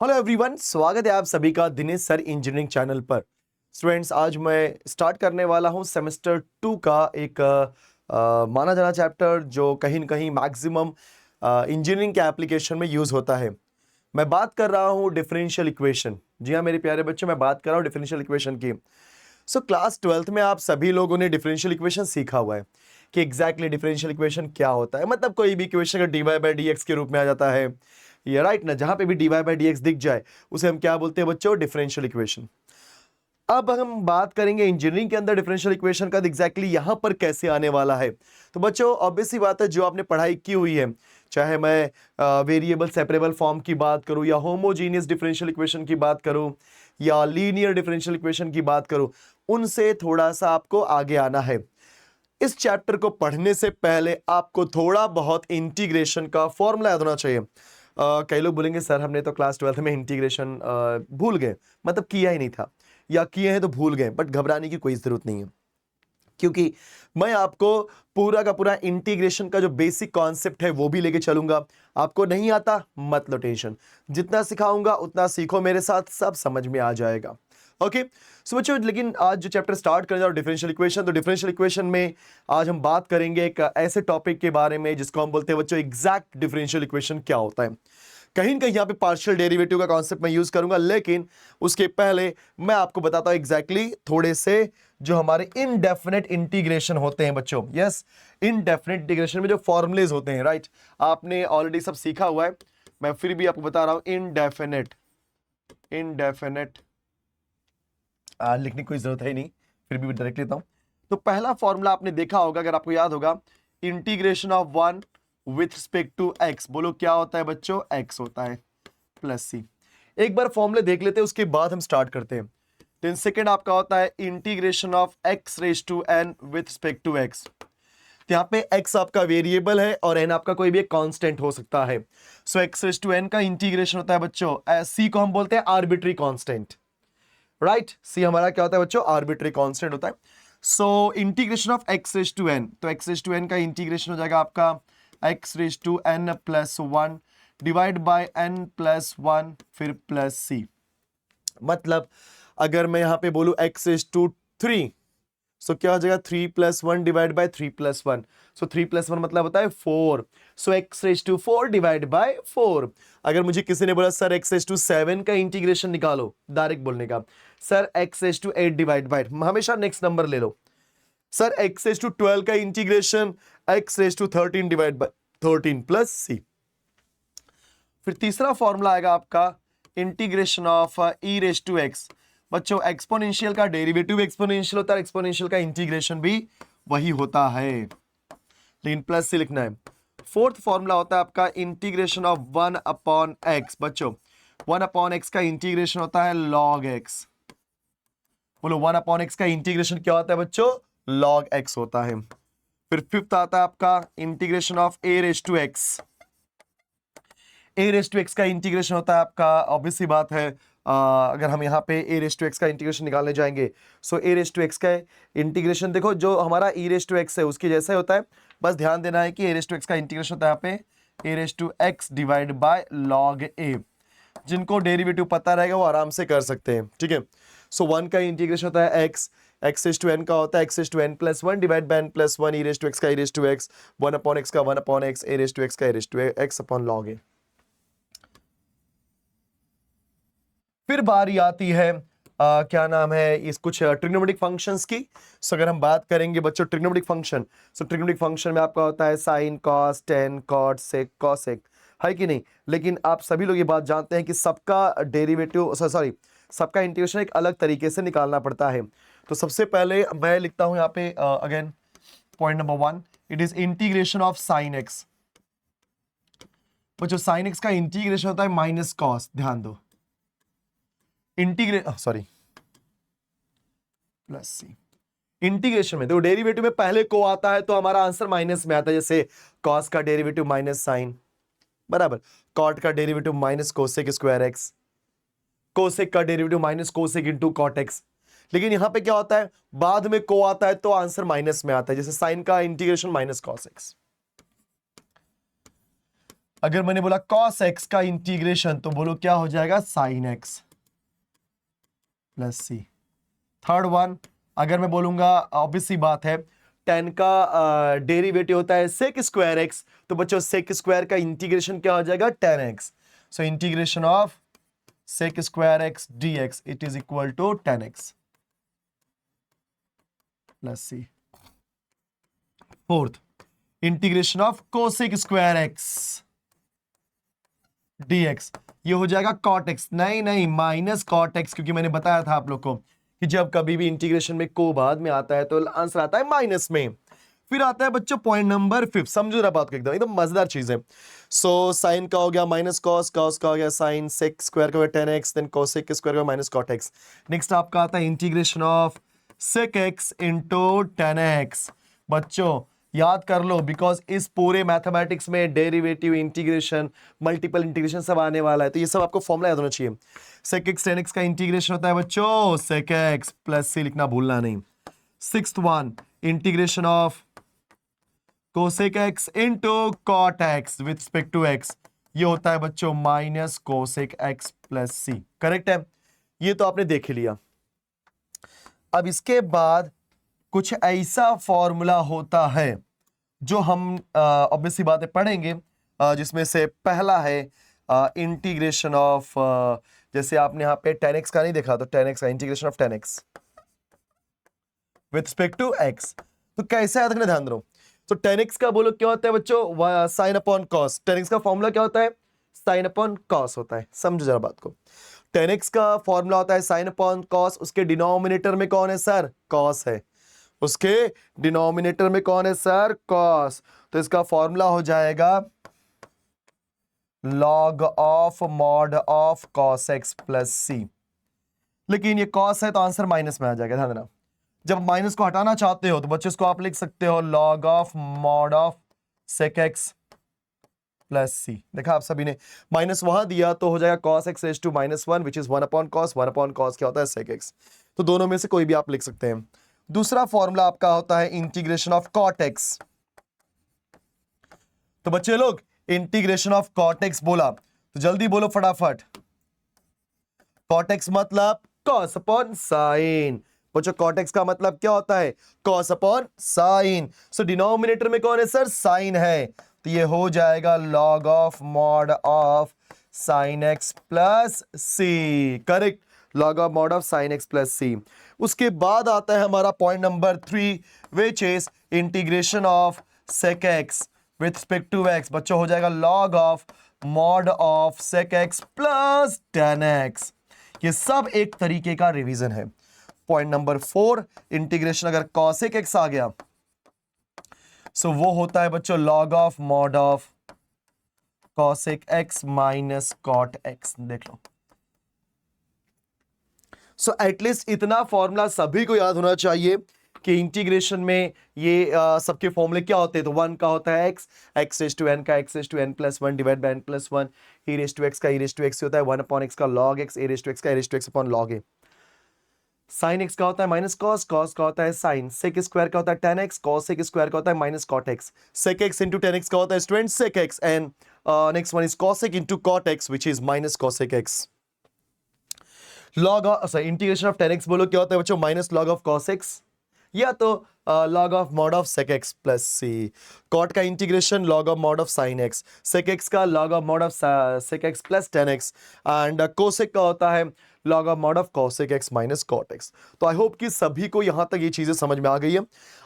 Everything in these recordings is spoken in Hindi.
हेलो एवरीवन, स्वागत है आप सभी का दिनेश सर इंजीनियरिंग चैनल पर। स्टूडेंट्स, आज मैं स्टार्ट करने वाला हूं सेमेस्टर 2 का एक माना जाना चैप्टर जो कहीं न कहीं मैक्सिमम इंजीनियरिंग के एप्लीकेशन में यूज़ होता है। मैं बात कर रहा हूं डिफरेंशियल इक्वेशन। जी हाँ मेरे प्यारे बच्चों, मैं बात कर रहा हूं डिफरेंशियल इक्वेशन की। क्लास 12th में आप सभी लोगों ने डिफरेंशियल इक्वेशन सीखा हुआ है कि एग्जैक्टली डिफरेंशियल इक्वेशन क्या होता है। मतलब कोई भी इक्वेशन अगर d y by d x के रूप में आ जाता है, ये राइट ना, जहां पे भी d y by d x दिख जाए उसे हम क्या बोलते हैं बच्चों? Differential equation. अब हम बात करेंगे इंजीनियरिंग के अंदर डिफरेंशियल इक्वेशन का एग्जैक्टली यहां पर कैसे आने वाला है। तो बच्चों ऑब्वियस सी बात है, जो आपने पढ़ाई की हुई है, चाहे मैं वेरिएबल सेपरेबल फॉर्म की बात करूं या होमोजीनियस डिफरेंशियल इक्वेशन की बात करूं या लीनियर डिफरेंशियल इक्वेशन की बात करूं, उनसे थोड़ा सा आपको आगे आना है। इस चैप्टर को पढ़ने से पहले आपको थोड़ा बहुत इंटीग्रेशन का फॉर्मूला याद होना चाहिए। कई लोग बोलेंगे सर हमने तो क्लास 12th में इंटीग्रेशन भूल गए, मतलब किया ही नहीं था, या किए हैं तो भूल गए। बट घबराने की कोई जरूरत नहीं है, क्योंकि मैं आपको पूरा का पूरा इंटीग्रेशन का जो बेसिक कॉन्सेप्ट है वो भी लेके चलूंगा। आपको नहीं आता मत लो टेंशन, जितना सिखाऊंगा उतना सीखो मेरे साथ, सब समझ में आ जाएगा। ओके सो बच्चों, लेकिन आज जो चैप्टर स्टार्ट करने जा रहा हूं डिफरेंशियल इक्वेशन, तो डिफरेंशियल इक्वेशन में आज हम बात करेंगे एक ऐसे टॉपिक के बारे में जिसको हम बोलते हैं बच्चों एग्जैक्ट डिफरेंशियल इक्वेशन क्या होता है। कहीं न कहीं यहाँ पे पार्शियल डेरिवेटिव का कॉन्सेप्ट मैं यूज करूंगा, लेकिन उसके पहले मैं आपको बताता हूं एग्जैक्टली थोड़े से जो हमारे इनडेफिनेट इंटीग्रेशन होते हैं बच्चों। यस, इनडेफिनेट इंटीग्रेशन में जो फॉर्मूलेज होते हैं, राइट, आपने ऑलरेडी सब सीखा हुआ है, मैं फिर भी आपको बता रहा हूं। इनडेफिनेट इनडेफिनेट लिखने की कोई जरूरत है ही नहीं, फिर भी डायरेक्ट लेता हूं। तो पहला फॉर्मूला आपने देखा होगा, अगर आपको याद होगा, integration of one with respect to x. बोलो क्या होता है बच्चों? एक्स होता है प्लस सी। एक बार फॉर्मूले देख लेते हैं, उसके बाद हम स्टार्ट करते हैं। देन सेकेंड आपका होता है integration of x raise to n with respect to x. तो यहाँ पे x आपका वेरिएबल है और n आपका कोई भी एक कांस्टेंट हो सकता है। सो x रेज टू n का इंटीग्रेशन होता है बच्चों, c को हम बोलते हैं आर्बिट्री कांस्टेंट, राइट। सी हमारा क्या होता है बच्चों? आर्बिट्री कांस्टेंट होता है। So integration of x raise to n, तो एक्स रेज टू एन का इंटीग्रेशन हो जाएगा आपका x raise to n plus one divide by n plus one फिर प्लस सी। मतलब अगर मैं यहां पे बोलूं x raise to three, so क्या हो जाएगा? Three plus one divide by three plus one. So three plus one मतलब होता है four. So x raise to four divide by four. अगर मुझे किसी ने बोला sir x raise to seven का इंटीग्रेशन निकालो, डायरेक्ट बोलने का sir x raise to eight divide by, हमेशा नेक्स्ट नंबर ले लो। सर एक्स रेज टू 12 का integration x raise to 13 divide by 13 plus C. फिर तीसरा फॉर्मूला आएगा आपका integration of e raise to x. बच्चों एक्सपोनेंशियल का डेरिवेटिव एक्सपोनेंशियल होता है, एक्सपोनेंशियल का इंटीग्रेशन भी वही होता है, लेकिन प्लस से लिखना है। फोर्थ फॉर्मूला होता है आपका integration of one upon x. बच्चों वन अपॉन एक्स का इंटीग्रेशन होता है लॉग एक्स। बोलो वन अपॉन एक्स का इंटीग्रेशन क्या होता है बच्चों? लॉग एक्स होता है। फिर फिफ्थ आता है आपका integration of a raise to x. A raise to x का इंटीग्रेशन होता है आपका, ऑब्वियस सी बात है, अगर हम यहाँ पे ए रेज टू एक्स का इंटीग्रेशन निकालने जाएंगे, सो ए रेज टू एक्स का इंटीग्रेशन देखो जो हमारा ई रेज टू एक्स है उसके जैसा ही होता है। बस ध्यान देना है कि ए रेज टू एक्स का इंटीग्रेशन होता है यहाँ पे a raise to x divide by log a. जिनको डेरिवेटिव पता रहेगा वो आराम से कर सकते हैं, ठीक है। सो वन का इंटीग्रेशन होता है x, x raise to n का होता है x raise to n plus one divide by n plus one, e raise to x का e raise to x, one upon x का one upon x, a raise to x का a raise to x upon log a. फिर बारी आती है क्या नाम है इस कुछ ट्रिग्नोमेट्रिक फंक्शंस की। सो अगर हम बात करेंगे बच्चों trigonometric function, so trigonometric function में आपका होता है sine cos tan cot sec cosec, है कि नहीं? लेकिन आप सभी लोग ये बात जानते हैं कि सबका डेरिवेटिव सॉरी सबका इंटीग्रेशन एक अलग तरीके से निकालना पड़ता है। तो सबसे पहले मैं लिखता हूं यहाँ पे again point number one, it is integration of sine x. बच्चों साइन एक्स का इंटीग्रेशन होता है माइनस कॉस, ध्यान दो, सॉरी प्लस सी। इंटीग्रेशन में तो डेरिवेटिव में पहले को आता है तो हमारा आंसर माइनस में आता है, जैसे कॉस का डेरिवेटिव माइनस साइन बराबर, कॉट का derivative minus cosec square x, cosec का derivative minus cosec into cot x. लेकिन यहां पे क्या होता है, बाद में को आता है तो आंसर माइनस में आता है, जैसे साइन का इंटीग्रेशन माइनस कॉस एक्स। अगर मैंने बोला cos x का इंटीग्रेशन तो बोलो क्या हो जाएगा, sin x प्लस सी। थर्ड वन, अगर मैं बोलूंगा ऑब्वियस सी बात है, tan का डेरिवेटिव होता है sec स्क्वायर x, तो बच्चों sec स्क्वायर का इंटीग्रेशन क्या हो जाएगा, tan x। So integration of sec square x dx it is equal to tan x plus c. Fourth, integration of cosec square x dx, ये हो जाएगा cot x, नहीं माइनस cot x, क्योंकि मैंने बताया था आप लोग को कि जब कभी भी इंटीग्रेशन में को बाद में आता है तो आंसर आता है माइनस में। फिर आता है बच्चों पॉइंट नंबर 5, समझो जरा बात को, एकदम मजेदार चीज है। सो साइन का हो गया माइनस कॉस, कॉस का हो गया साइन, सेक स्क्वायर का हो गया tan x, then cosec square का माइनस cot x। नेक्स्ट आपका आता है integration of sec x into tan x। बच्चों याद कर लो, बिकॉज इस पूरे मैथमेटिक्स में डेरिवेटिव, इंटीग्रेशन, मल्टीपल इंटीग्रेशन सब आने वाला है, तो ये सब आपको फॉर्मूला याद होना चाहिए। sec x tan x का इंटीग्रेशन होता है बच्चों sec x प्लस सी, लिखना भूलना नहीं। Sixth one, integration of cosec x into cot x with respect to x, ये होता है बच्चों माइनस cosec x प्लस सी। करेक्ट है, ये तो आपने देख लिया। अब इसके बाद कुछ ऐसा फॉर्मूला होता है जो हम ऑब्वियसली बातें पढ़ेंगे, जिसमें से पहला है इंटीग्रेशन ऑफ, जैसे आपने यहाँ पे tan x का नहीं देखा, तो tan x का integration of tan x with respect to x, तो कैसे याद रखना, ध्यान दो। तो tan x का बोलो क्या होता है बच्चों, sine upon cos. tan x का फॉर्मूला क्या होता है, साइन अपॉन कॉस होता है, समझो जरा बात को। tan x का फॉर्मूला होता है साइन अपॉन कॉस, उसके डिनोमिनेटर में कौन है सर, कॉस है, उसके डिनोमिनेटर में कौन है सर, कॉस, तो इसका फॉर्मूला हो जाएगा log of mod of cos x plus C. लेकिन ये cos है तो आंसर माइनस में आ जाएगा, ध्यान देना। जब माइनस को हटाना चाहते हो तो बच्चों इसको आप लिख सकते हो log of mod of sec x plus C. देखा आप सभी ने माइनस वहां दिया तो हो जाएगा cos x raise to minus 1 which is 1 upon cos, 1 upon cos क्या होता है sec x, तो दोनों में से कोई भी आप लिख सकते हैं। दूसरा फॉर्मूला आपका होता है इंटीग्रेशन ऑफ cot x। तो बच्चे लोग इंटीग्रेशन ऑफ cot x बोला तो जल्दी बोलो फटाफट, cot x मतलब cos अपॉन साइन। बच्चों cot x का मतलब क्या होता है, cos अपॉन साइन। सो डिनोमिनेटर में कौन है सर, साइन है, तो ये हो जाएगा log of mod of sine x plus C. Correct, log of mod of sine x plus C. उसके बाद आता है हमारा point number 3 which is integration of sec x with respect to x। बच्चों हो जाएगा log of mod of sec x plus tan x। ये सब एक तरीके का रिवीजन है। पॉइंट नंबर 4, इंटीग्रेशन अगर cosec x आ गया सो वो होता है बच्चों log of mod of cosec x minus cot x। देख लो, सो एटलीस्ट इतना फॉर्मूला सभी को याद होना चाहिए कि इंटीग्रेशन में ये सबके फॉर्मूले क्या होते हैं। तो 1 का होता है x रेज टू n का x raise to n plus 1 divide by n plus 1, e raise to x का e रेज टू x होता है 1 अपॉन x का log x, a raise to x का a raise to x upon log a। Sine x का होता है माइनस कॉस, कॉस का होता है साइन, सेक स्क्वायर का होता है tan x, cosec square का होता है minus cot x, sec x into tan x का होता है student sec x, and next one is cosec into cot x which is minus cosec x। Log of integration of tan x बोलो क्या होता है बच्चों, minus log of cos x या तो log of mod of sec x plus C. Cot का integration log of mod of sin x, sec x का log of mod of sec x plus tan x, and cosec का होता है log of mod of cosec x minus cot x। तो आई होप कि सभी को यहां तक ये चीजें समझ में आ गई है।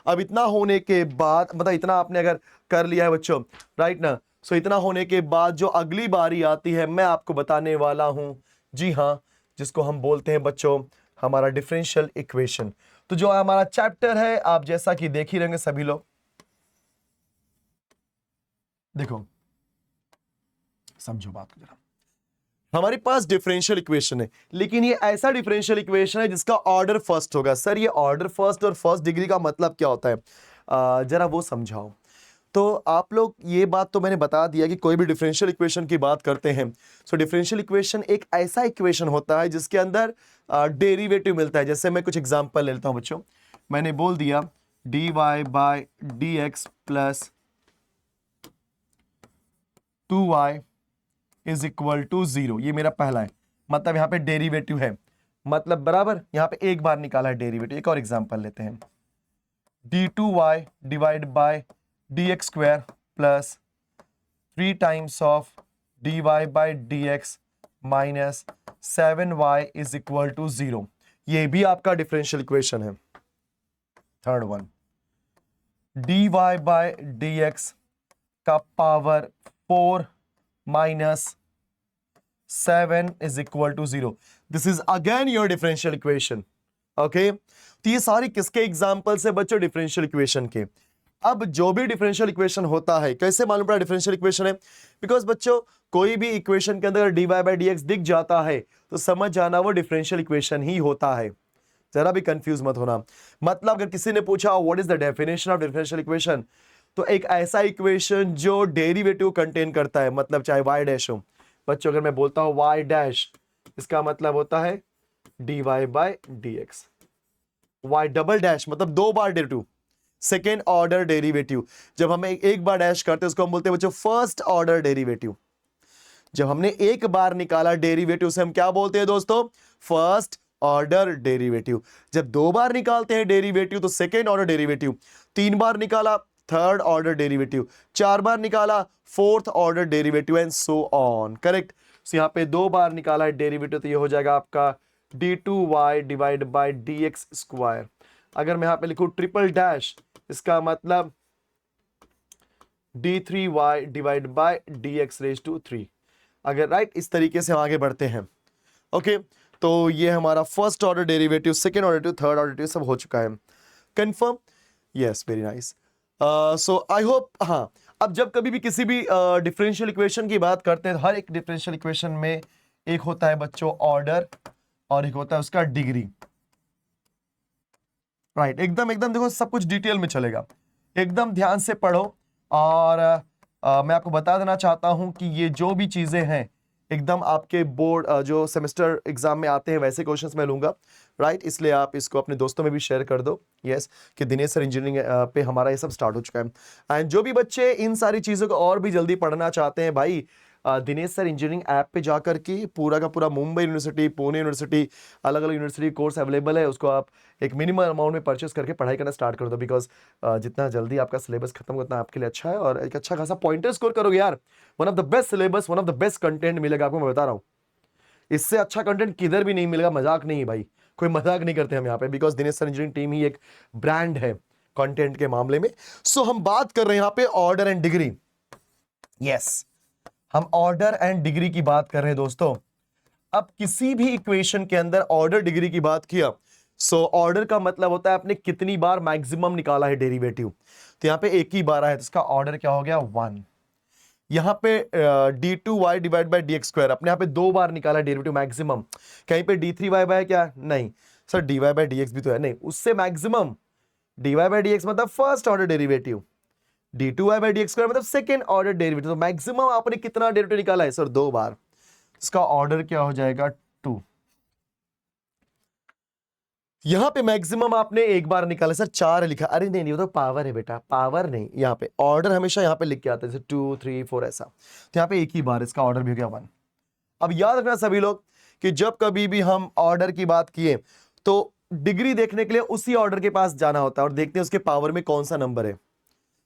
अब इतना होने के बाद, मतलब इतना आपने अगर कर लिया है बच्चों, राइट ना, सो इतना होने के बाद जो अगली बारी आती है मैं आपको बताने वाला हूं, जी हाँ, जिसको हम बोलते हैं बच्चों हमारा डिफरेंशियल इक्वेशन। तो जो हमारा चैप्टर है आप जैसा कि देख ही रहेंगे सभी लोग, देखो समझो बात को जरा, हमारे पास डिफरेंशियल इक्वेशन है, लेकिन ये ऐसा डिफरेंशियल इक्वेशन है जिसका ऑर्डर फर्स्ट होगा। सर ये ऑर्डर फर्स्ट और फर्स्ट डिग्री का मतलब क्या होता है, जरा वो समझाओ। तो आप लोग, ये बात तो मैंने बता दिया कि कोई भी डिफरेंशियल इक्वेशन की बात करते हैं, सो डिफरेंशियल इक्वेशन एक ऐसा इक्वेशन होता है जिसके अंदर डेरिवेटिव मिलता है। जैसे मैं कुछ एग्जांपल ले लेता हूं बच्चों, मैंने बोल दिया dy by dx plus 2y is equal to 0, ये मेरा पहला है, मतलब यहाँ पे डेरिवेटिव है, मतलब बराबर यहाँ पे एक बार निकाला है डेरिवेटिव। एक और एग्जांपल लेते हैं, d2y divide by dx square plus 3 times of dy by dx minus 7y is equal to 0। ये भी आपका डिफरेंशियल इक्वेशन है। Third one, dy by dx का power 4 minus 7 is equal to 0। This is again your differential equation. Okay, तो ये सारी किसके एग्जांपल्स है बच्चों? डिफरेंशियल इक्वेशन के। अब जो भी डिफरेंशियल इक्वेशन होता है, कैसे मालूम पड़ा डिफरेंशियल इक्वेशन है? बिकॉज बच्चों कोई भी इक्वेशन के अंदर dy बाय dx दिख जाता है तो समझ जाना वो डिफरेंशियल इक्वेशन ही होता है। जरा भी कंफ्यूज मत होना। मतलब अगर किसी ने पूछा what is the definition of differential equation, तो एक ऐसा इक्वेशन जो डेरिवेटिव कंटेन करता है, मतलब चाहे y डैश हो। बच्चों अगर मैं बोलता हूं y डैश, इसका मतलब होता है dy by dx। y double dash मतलब दो बार डेरिवेटिव, सेकेंड ऑर्डर डेरिवेटिव। जब हमें एक बार डैश करते हैं उसको हम बोलते हैं बच्चों फर्स्ट ऑर्डर डेरिवेटिव। जब हमने एक बार निकाला डेरिवेटिव से हम क्या बोलते हैं दोस्तों? First order derivative. जब दो बार निकालते हैं डेरिवेटिव तो सेकेंड ऑर्डर डेरिवेटिव। तीन बार निकाला थर्ड ऑर्डर डेरिवेटिव, चार बार निकाला fourth order derivative and so on. Correct. So यहां पे दो बार निकाला है डेरिवेटिव तो ये हो जाएगा आपका d2y divide by dx square. अगर मैं यहां पे लिखूं ट्रिपल डैश, इसका मतलब d3y divide by dx raise to 3। अगर राइट इस तरीके से हम आगे बढ़ते हैं। ओके, तो ये हमारा first order derivative, second order derivative, third order derivative सब हो चुका है। Confirm? Yes, very nice. So I hope. हाँ, अब जब कभी भी किसी भी डिफरेंशियल इक्वेशन की बात करते हैं, हर एक डिफरेंशियल इक्वेशन में एक होता है बच्चों ऑर्डर और एक होता है उसका डिग्री। राइट, एकदम देखो सब कुछ डिटेल में चलेगा, एकदम ध्यान से पढ़ो। और मैं आपको बता देना चाहता हूं कि ये जो भी चीजें हैं एकदम आपके बोर्ड जो सेमेस्टर एग्जाम में आते हैं वैसे क्वेश्चंस मैं लूंगा। राइट, इसलिए आप इसको अपने दोस्तों में भी शेयर कर दो। यस, कि दिनेश सर इंजीनियरिंग पे हमारा ये सब स्टार्ट हो चुका है। एंड जो भी बच्चे इन सारी चीज़ों को और भी जल्दी पढ़ना चाहते हैं भाई, दिनेश सर इंजीनियरिंग ऐप पे जाकर के पूरा का पूरा मुंबई यूनिवर्सिटी, पुणे यूनिवर्सिटी, अलग अलग यूनिवर्सिटी कोर्स अवेलेबल है, उसको आप एक मिनिमम अमाउंट में परचेस करके पढ़ाई करना स्टार्ट कर दो। बिकॉज जितना जल्दी आपका सिलेबस खत्म होता है आपके लिए अच्छा है और एक अच्छा खासा पॉइंटर स्कोर करोगे यार। One of the best syllabus, one of the best content मिलेगा आपको, मैं बता रहा हूँ। इससे अच्छा कंटेंट किधर भी नहीं मिलेगा, मजाक नहीं भाई, कोई मजाक नहीं करते हम यहाँ पे। Because Dinesh sir engineering team ही एक ब्रांड है कंटेंट के मामले में। सो हम बात कर रहे हैं यहाँ पे ऑर्डर एंड डिग्री। यस, हम ऑर्डर एंड डिग्री की बात कर रहे हैं दोस्तों। अब किसी भी इक्वेशन के अंदर ऑर्डर डिग्री की बात किया, सो ऑर्डर का मतलब होता है आपने कितनी बार मैक्सिमम निकाला है डेरिवेटिव। तो यहाँ पे एक ही बार है तो इसका ऑर्डर क्या हो गया? 1। यहाँ पे d2y divide by dx square, अपने यहाँ पे दो बार निकाला डेरिवेटिव मैक्सिमम। कहीं पे d3y बाय क्या? नहीं सर, dy बाय dx भी तो है, नहीं उससे मैक्सिमम। dy बाय dx मतलब first order derivative, d2y by dx square मतलब सेकेंड ऑर्डर डेरिवेटिव। तो मैक्सिमम आपने कितना डेरिवेटिव निकाला है? सर दो बार। इसका ऑर्डर क्या हो जाएगा? 2। यहां पे मैक्सिमम आपने एक बार निकाला, सर 4 लिखा। अरे नहीं, वो तो पावर है बेटा, पावर नहीं, यहाँ पे ऑर्डर हमेशा यहाँ पे लिख के आता है, जैसे 2 3 4 ऐसा। तो यहाँ पे एक ही बार, इसका ऑर्डर भी हो गया 1। अब याद रखना सभी लोग कि जब कभी भी हम ऑर्डर की बात किए तो डिग्री देखने के लिए उसी ऑर्डर के पास जाना होता है और देखते हैं उसके पावर में कौन सा नंबर है।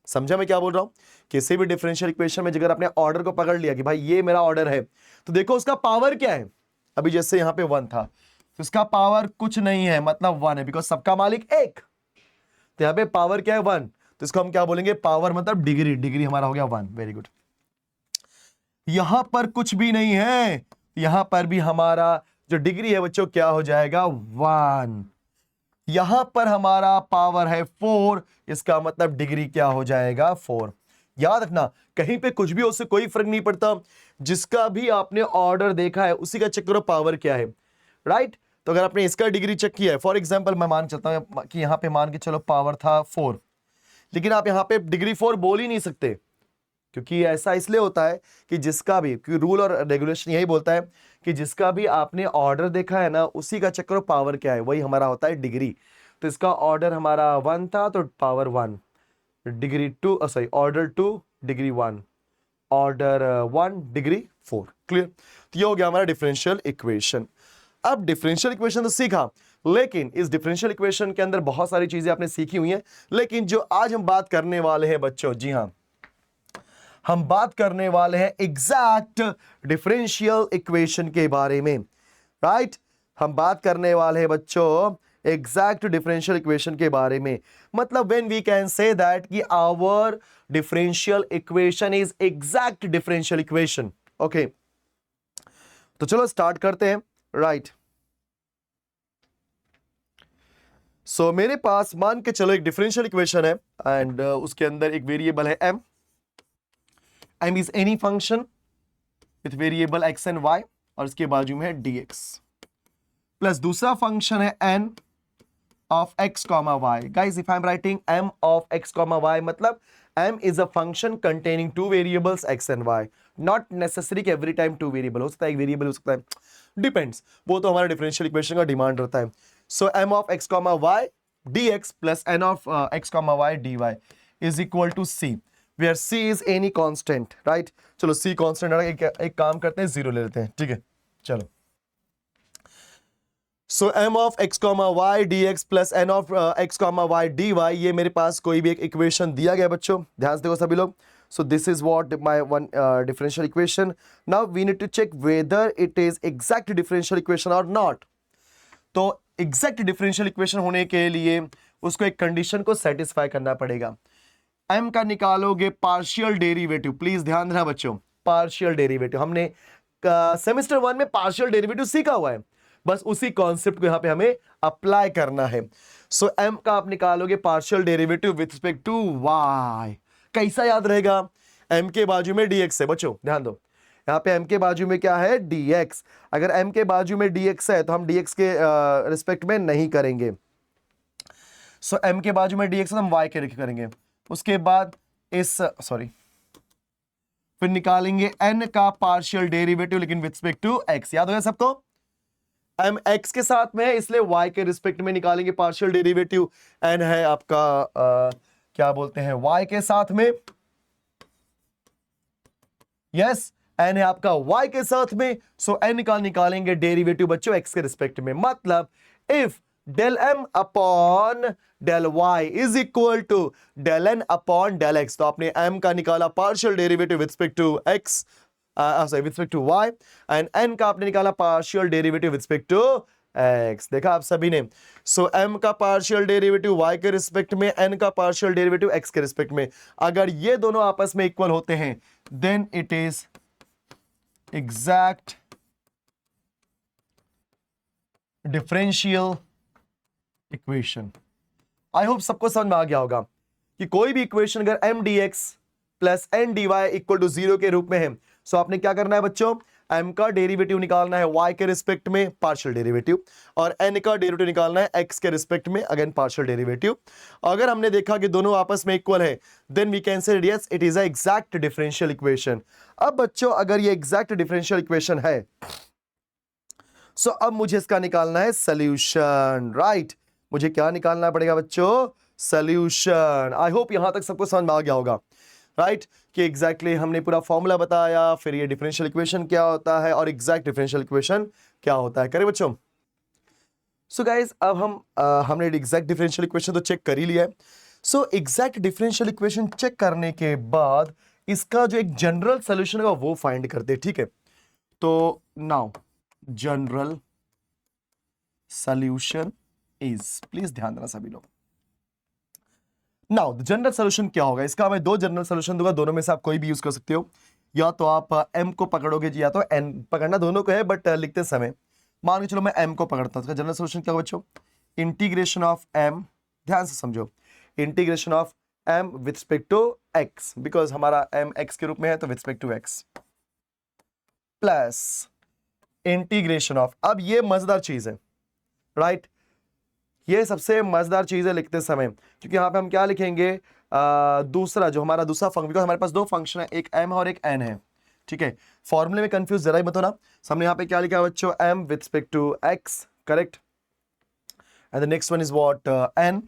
समझा मैं क्या बोल रहा हूं? किसी भी डिफरेंशियल इक्वेशन में अगर आपने ऑर्डर को पकड़ लिया कि भाई ये मेरा ऑर्डर है, तो देखो उसका पावर क्या है। अभी जैसे यहां पे 1 था तो इसका पावर कुछ नहीं है, मतलब 1 है, बिकॉज सबका मालिक एक। तो यहां पे पावर क्या है? 1। तो इसको हम क्या बोलेंगे? पावर मतलब डिग्री। डिग्री हमारा हो गया 1। Very good. यहां पर कुछ भी नहीं है, यहां पर भी हमारा जो डिग्री है बच्चों क्या हो जाएगा? 1। यहां पर हमारा पावर है 4, इसका मतलब डिग्री क्या हो जाएगा? 4। याद रखना कहीं पे कुछ भी हो, उससे कोई फर्क नहीं पड़ता, जिसका भी आपने ऑर्डर देखा है उसी का चेक करो पावर क्या है। राइट, तो अगर आपने इसका डिग्री चेक किया है, फॉर एग्जांपल मैं मान चलता हूं कि यहां पे मान के चलो पावर था 4, लेकिन आप यहां पे डिग्री 4 बोल ही नहीं सकते, क्योंकि ऐसा इसलिए होता है कि जिसका भी, क्योंकि रूल और रेगुलेशन यही बोलता है कि जिसका भी आपने ऑर्डर देखा है ना उसी का चेक करो पावर क्या है, वही हमारा होता है डिग्री। तो इसका ऑर्डर हमारा 1 था तो power 1, degree 2, sorry order 2 degree 1, order 1 degree 4। Clear? तो ये हो गया हमारा डिफरेंशियल इक्वेशन। अब डिफरेंशियल इक्वेशन तो सीखा, लेकिन इस डिफरेंशियल इक्वेशन के अंदर बहुत सारी चीजें आपने सीखी हुई हैं, लेकिन जो आज हम बात करने वाले हैं बच्चों, जी हां, हम बात करने वाले हैं एग्जैक्ट डिफरेंशियल इक्वेशन के बारे में। राइट? हम बात करने वाले हैं बच्चों एग्जैक्ट डिफरेंशियल इक्वेशन के बारे में। मतलब when we can say that कि our differential equation is exact differential equation. Okay, तो चलो स्टार्ट करते हैं। राइट, सो मेरे पास मान के चलो एक डिफरेंशियल इक्वेशन है एंड उसके अंदर एक वेरिएबल है m। m is any function with variable x and y और इसके बाजू में है dx, प्लस दूसरा फंक्शन है n of x comma y। guys, if I am writing m of x comma y, मतलब m is a function containing two variables x and y, not necessary कि every time two variable हो सकता है, एक वेरिएबल हो सकता है, डिपेंड्स, वो तो हमारा डिफरेंशियल इक्वेशन का डिमांड रहता है। सो m of x comma y dx plus n of x comma y dy is equal to c, where c is any constant। Right, चलो c constant है, एक काम करते हैं, जीरो ले लेते हैं। ठीक है, चलो। सो m of x comma y dx plus n of x comma y dy, ये मेरे पास कोई भी एक इक्वेशन दिया गया बच्चों, ध्यान से देखो सभी लोग। So this is what my one differential equation. Now we need to check whether it is exact differential equation और नॉट। तो एग्जैक्ट डिफरेंशियल इक्वेशन होने के लिए उसको एक कंडीशन को सेटिस्फाई करना पड़ेगा। m का निकालोगे पार्शियल डेरिवेटिव, प्लीज ध्यान देना बच्चों, पार्शियल डेरिवेटिव हमने सेमेस्टर 1 में पार्शियल डेरिवेटिव सीखा हुआ है, बस उसी कॉन्सेप्ट को यहां पे हमें अप्लाई करना है। सो m का आप निकालोगे partial derivative with respect to y। कैसा याद रहेगा? m के बाजू में dx है बच्चों, ध्यान दो, यहां पे m के बाजू में क्या है? dx। अगर m के बाजू में dx है तो हम dx के रिस्पेक्ट में नहीं करेंगे। सो m के बाजू में dx है तो हम y के करेंगे। उसके बाद इस फिर निकालेंगे n का पार्शियल डेरिवेटिव, लेकिन विथ रिस्पेक्ट टू x। याद हो गया सबको? m x के साथ में है इसलिए y के रिस्पेक्ट में निकालेंगे पार्शियल डेरिवेटिव। n है आपका क्या बोलते हैं, y के साथ में, यस, n है आपका y के साथ में। सो n का निकालेंगे डेरिवेटिव बच्चों x के रिस्पेक्ट में। मतलब if del m upon del y is equal to del n upon del x, तो आपने m का निकाला partial derivative with respect to x, with respect to y, and n का आपने निकाला partial derivative with respect to x। देखा आप सभी ने? सो m का पार्शियल डेरिवेटिव y के रिस्पेक्ट में, n का पार्शियल डेरिवेटिव x के रिस्पेक्ट में। अगर ये दोनों आपस में इक्वल होते हैं then it is exact differential equation. I hope सबको समझ में आ गया होगा कि कोई भी इक्वेशन अगर m dx plus n dy equal to 0 के रूप में है, सो आपने क्या करना है बच्चों? m का डेरिवेटिव निकालना है y के रिस्पेक्ट में, पार्शियल डेरिवेटिव, और n का डेरिवेटिव निकालना है x के रिस्पेक्ट में, अगेन पार्शियल डेरिवेटिव। अगर हमने देखा कि दोनों आपस में इक्वल है then we can say yes it is a exact differential equation. अब बच्चों अगर ये एग्जैक्ट डिफरेंशियल इक्वेशन है सो अब मुझे इसका निकालना है सॉल्यूशन। राइट, मुझे क्या निकालना पड़ेगा बच्चों? सॉल्यूशन। आई होप यहां तक सबको समझ में आ गया होगा। राइट, कि एग्जैक्टली हमने पूरा फॉर्मूला बताया, फिर ये डिफरेंशियल इक्वेशन क्या होता है और एग्जैक्ट डिफरेंशियल इक्वेशन क्या होता है। करें बच्चों? सो गाइज अब हमने एग्जैक्ट डिफरेंशियल इक्वेशन तो चेक कर ही लिया है। So exact differential equation check करने के बाद इसका जो एक जनरल सोल्यूशन है वो फाइंड करते हैं। ठीक है, तो now general solution is, please ध्यान देना सभी लोग। नाउ जनरल सोल्यूशन क्या होगा इसका? मैं दो जनरल सोल्यूशन दूंगा, दोनों में से आप कोई भी यूज कर सकते हो। या तो आप m को पकड़ोगे या तो n, पकड़ना दोनों को है बट लिखते समय मान के चलो मैं m को पकड़ता हूं। इसका जनरल सोल्यूशन क्या होगा बच्चों? इंटीग्रेशन ऑफ m, ध्यान से समझो, integration of m with respect to x, because हमारा m x के रूप में है तो with respect to x, plus integration of, अब ये मजेदार चीज है। राइट, ये सबसे मजेदार चीज है लिखते समय, क्योंकि यहां पे हम क्या लिखेंगे? दूसरा जो हमारा दूसरा फंक्शन, बिकॉज हमारे पास दो फंक्शन है, एक m और एक n है। ठीक है, फॉर्मूले में कंफ्यूज जरा ही मत होना। हमने यहां पे क्या लिखा है बच्चों? m with respect to x, correct, and the next one is what? n,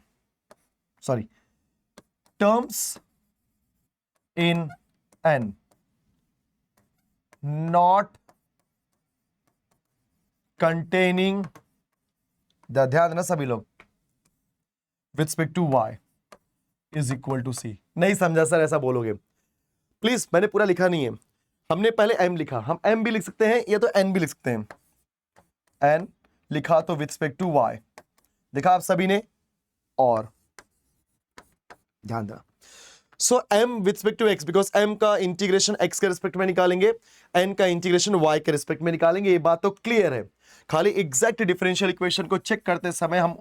sorry, terms in n, not containing, ध्यान देना सभी लोग, with respect to y is equal to c। नहीं समझा सर, ऐसा बोलोगे प्लीज, मैंने पूरा लिखा नहीं है, हमने पहले m लिखा, हम m भी लिख सकते हैं या तो n भी लिख सकते हैं। n लिखा तो विथ रिस्पेक्ट टू y, देखा आप सभी ने, और ध्यान देना so m with respect to x, because m का इंटीग्रेशन x के रिस्पेक्ट में निकालेंगे, n का इंटीग्रेशन y के रिस्पेक्ट में निकालेंगे, ये बात तो क्लियर है। खाली एग्जैक्ट डिफरेंशियल इक्वेशन को चेक करते समय हम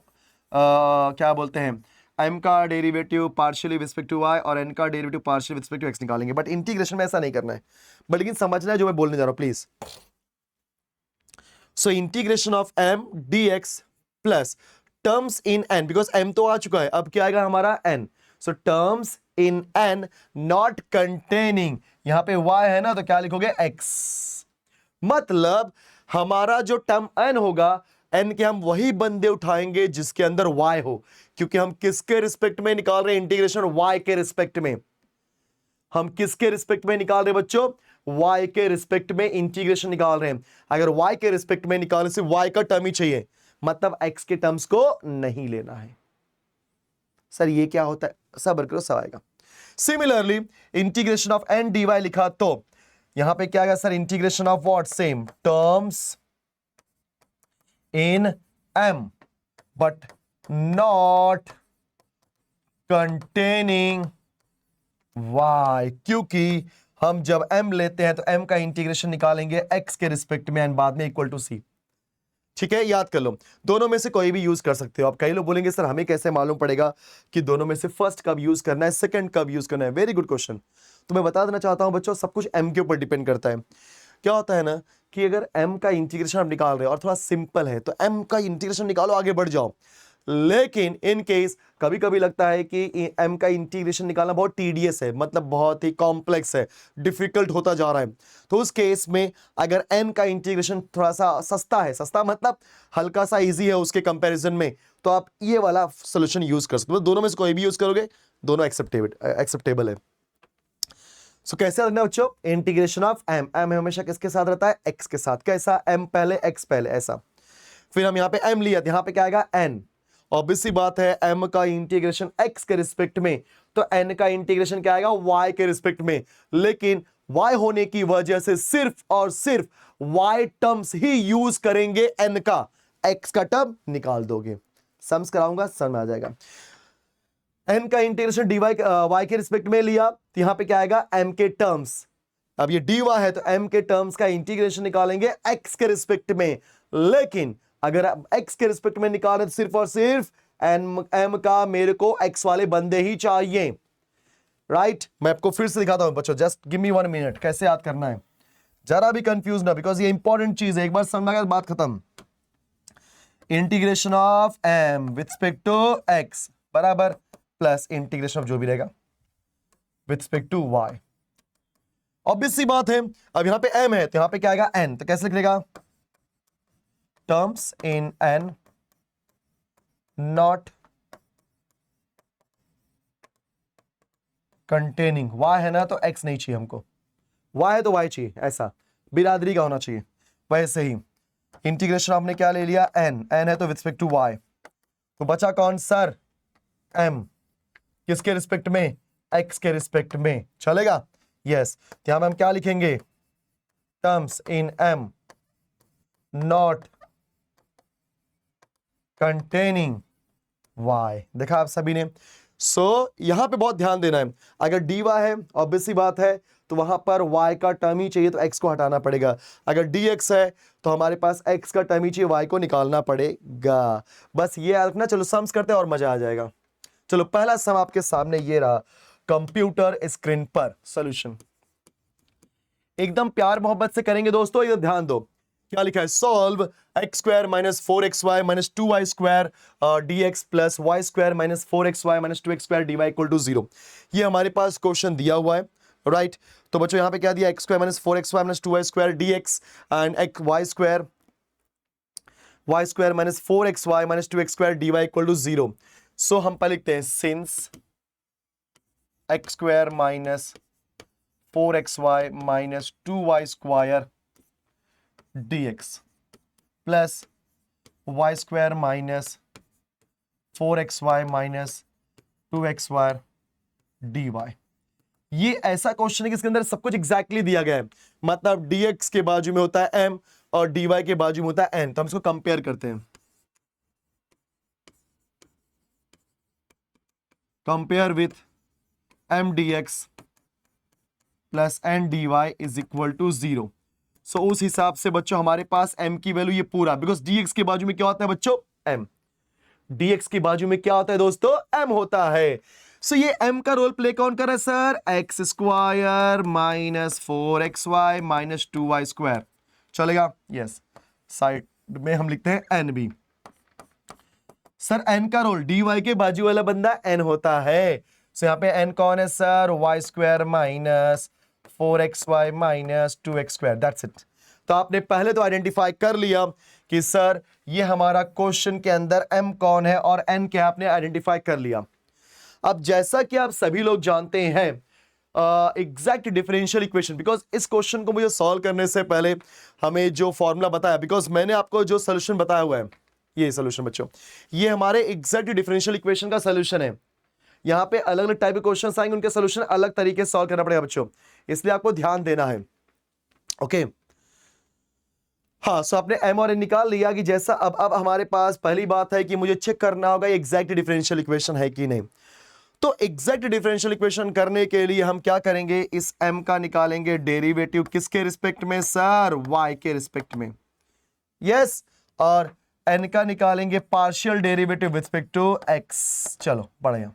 क्या बोलते हैं, m का derivative partially with respect to y और n का derivative partially with respect to x निकालेंगे, बट इंटीग्रेशन में ऐसा नहीं करना है, बट लेकिन समझना है जो मैं बोलने जा रहा हूं please. So integration of m dx plus terms in n, because m तो आ चुका है, अब क्या आएगा हमारा n, so terms in n not containing, यहां पे y है ना तो क्या लिखोगे x, मतलब हमारा जो टर्म n होगा, n के हम वही बंदे उठाएंगे जिसके अंदर y हो, क्योंकि हम किसके रिस्पेक्ट में निकाल रहे हैं इंटीग्रेशन, y के रिस्पेक्ट में। हम किसके रिस्पेक्ट में निकाल रहे हैं बच्चों, y के रिस्पेक्ट में इंटीग्रेशन निकाल रहे हैं। अगर y के रिस्पेक्ट में निकालने से y का टर्म ही चाहिए, मतलब x के टर्म्स को नहीं लेना है। सर ये क्या होता है, सब्र करो सब आएगा। Similarly integration of n dy लिखा तो यहां पे क्या आएगा sir, integration of what, same terms in m but not containing y, क्योंकि हम जब m लेते हैं तो m का इंटीग्रेशन निकालेंगे x के रिस्पेक्ट में एंड बाद में इक्वल टू c। ठीक है, याद कर लो, दोनों में से कोई भी यूज कर सकते हो आप। कई लोग बोलेंगे सर हमें कैसे मालूम पड़ेगा कि दोनों में से फर्स्ट कब यूज करना है, सेकंड कब यूज करना है। Very good question. तो मैं बता देना चाहता हूं बच्चों, सब कुछ m के ऊपर डिपेंड करता है। क्या होता है ना कि अगर m का इंटीग्रेशन आप निकाल रहे हो और थोड़ा सिंपल है तो m का इंटीग्रेशन निकालो, आगे बढ़ जाओ। लेकिन इन केस कभी कभी लगता है कि m का इंटीग्रेशन निकालना बहुत टीडियस है, मतलब बहुत ही कॉम्प्लेक्स है, डिफिकल्ट होता जा रहा है, तो उस केस में अगर n का इंटीग्रेशन थोड़ा सा सस्ता है, सस्ता मतलब हल्का सा इजी है उसके कंपैरिजन में, तो आप ये वाला सॉल्यूशन यूज कर सकते हो। दोनों में से कोई भी यूज करोगे, दोनों एक्सेप्टेबल है। सो कैसे रखना है बच्चों, इंटीग्रेशन ऑफ m, m हमेशा किसके साथ रहता है, x के साथ। कैसा, m पहले x पहले, ऐसा। फिर हम यहां पे m लिया, यहां पे क्या आएगा n, ऑब्वियसली बात है m का इंटीग्रेशन x के रिस्पेक्ट में, तो n का इंटीग्रेशन क्या आएगा, y के रिस्पेक्ट में। लेकिन y होने की वजह से सिर्फ और सिर्फ y टर्म्स ही यूज करेंगे, n का, x का टर्म निकाल दोगे। सम्स कराऊंगा, समझ में आ जाएगा। n का इंटीग्रेशन dy y के रिस्पेक्ट में लिया, तो यहां पे क्या आएगा, m के टर्म्स। अब ये dy है तो m के टर्म्स का इंटीग्रेशन निकालेंगे x के रिस्पेक्ट में। लेकिन अगर आप x के रिस्पेक्ट में निकालें तो सिर्फ और सिर्फ m का मेरे को x वाले बंदे ही चाहिए, राइट। मैं आपको फिर से दिखाता हूं बच्चों, जस्ट गिव मी 1 मिनट, कैसे याद करना है, जरा भी कंफ्यूज ना, बिकॉज ये इंपॉर्टेंट चीज है, एक बार समझ गया बात खत्म। Integration of m with respect to x बराबर प्लस इंटीग्रेशन ऑफ जो भी रहेगा with respect to y। Obvious सी बात है, अब यहां पे m है तो यहां पे क्या आएगा n, तो कैसे लिखेगा, terms in n not containing y है ना, तो x नहीं चाहिए हमको, y है तो y चाहिए, ऐसा बिरादरी का होना चाहिए। वैसे ही इंटीग्रेशन आपने क्या ले लिया, n है तो विथ रिस्पेक्ट टू y, तो बचा कौन सर, m, किसके रिस्पेक्ट में, x के रिस्पेक्ट में, चलेगा। यस, यहां में हम क्या लिखेंगे, terms in m not containing y, देखा आप सभी ने। सो यहां पे बहुत ध्यान देना है, अगर dy है ऑब्वियसली बात है तो वहां पर y का टर्म ही चाहिए तो x को हटाना पड़ेगा। अगर dx है तो हमारे पास x का टर्म ही चाहिए, y को निकालना पड़ेगा। बस ये याद रखना। चलो सम्स करते हैं और मजा आ जाएगा। चलो पहला सम आपके सामने ये रहा, कंप्यूटर स्क्रीन पर सॉल्यूशन। एकदम प्यार मोहब्बत से करेंगे दोस्तों, इधर ध्यान दो। क्या लिखा है, solve x square minus 4xy minus 2y square dx plus y square minus 4xy minus 2x square dy equal to 0। ये हमारे पास क्वेश्चन दिया हुआ है, राइट। तो बच्चों यहां पे क्या दिया, x square minus 4xy minus 2y square dx and y square minus 4xy minus 2x square dy equal to 0। So हम पहले लिखते हैं since x square minus 4xy minus 2y square dx plus y square minus 4xy minus 2xy dy। ये ऐसा क्वेश्चन है कि इसके अंदर सब कुछ एग्जैक्टली दिया गया है, मतलब dx के बाजू में होता है m और dy के बाजू में होता है n। तो हम इसको कंपेयर करते हैं, compare with m dx plus n dy is equal to 0। So उस हिसाब से बच्चों हमारे पास m की वैल्यू ये पूरा, बिकॉज dx के बाजू में क्या होता है बच्चों, m। dx के बाजू में क्या होता है दोस्तों, m होता है। सो ये m का रोल प्ले कौन कर रहा है sir, x square minus 4xy minus 2y square, चलेगा, यस। साइड में हम लिखते हैं n भी। सर n का रोल dy के बाजू वाला बंदा n होता है। सो यहां पे n कौन है sir, y square minus 4xy minus 2x square, that's it. तो आपने पहले तो आइडेंटिफाई कर लिया कि सर ये हमारा क्वेश्चन के अंदर m कौन है और n क्या, आपने आइडेंटिफाई कर लिया। अब जैसा कि आप सभी लोग जानते हैं एग्जैक्ट डिफरेंशियल इक्वेशन, बिकॉज इस क्वेश्चन को मुझे सॉल्व करने से पहले हमें जो फॉर्मूला बताया, बिकॉज मैंने आपको जो सोल्यूशन बताया हुआ है, ये सोल्यूशन बच्चों, ये हमारे एग्जैक्ट डिफरेंशियल इक्वेशन का सोल्यूशन है। यहां पे अलग अलग टाइप के क्वेश्चन आएंगे, उनके सोल्यूशन अलग तरीके से सॉल्व करना पड़ेगा बच्चों, इसलिए आपको ध्यान देना है। ओके हाँ, सो आपने m और n निकाल लिया कि जैसा अब हमारे पास पहली बात है कि मुझे चेक करना होगा एग्जैक्ट डिफरेंशियल इक्वेशन है कि नहीं। तो एग्जैक्ट डिफरेंशियल इक्वेशन करने के लिए हम क्या करेंगे, इस m का निकालेंगे डेरिवेटिव किसके रिस्पेक्ट में सर, y के रिस्पेक्ट में, यस। और n का निकालेंगे partial derivative with respect to x। चलो बढ़िया।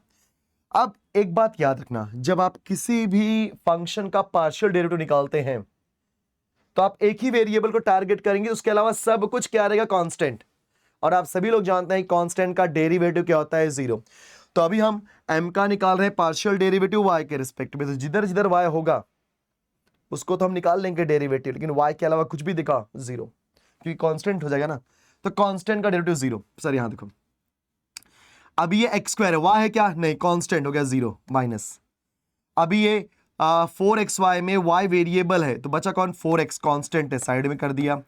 अब एक बात याद रखना, जब आप किसी भी फंक्शन का पार्शियल डेरिवेटिव निकालते हैं तो आप एक ही वेरिएबल को टारगेट करेंगे, उसके अलावा सब कुछ क्या रहेगा, कांस्टेंट। और आप सभी लोग जानते हैं कांस्टेंट का डेरिवेटिव क्या होता है, 0। तो अभी हम m का निकाल रहे हैं पार्शियल डेरिवेटिव y के रिस्पेक्ट में, तो जिधर जिधर y होगा उसको तो हम निकाल लेंगे डेरिवेटिव, लेकिन y के अलावा कुछ भी दिखा 0, क्योंकि कांस्टेंट हो जाएगा ना। तो कांस्टेंट का डेरिवेटिव 0। सर यहां देखो, अभी ये x स्क्वायर है, y है क्या, नहीं, कांस्टेंट हो गया 0 माइनस। अभी ये 4xy में y वेरिएबल है, तो बचा कौन, 4x कांस्टेंट है, साइड में कर दिया।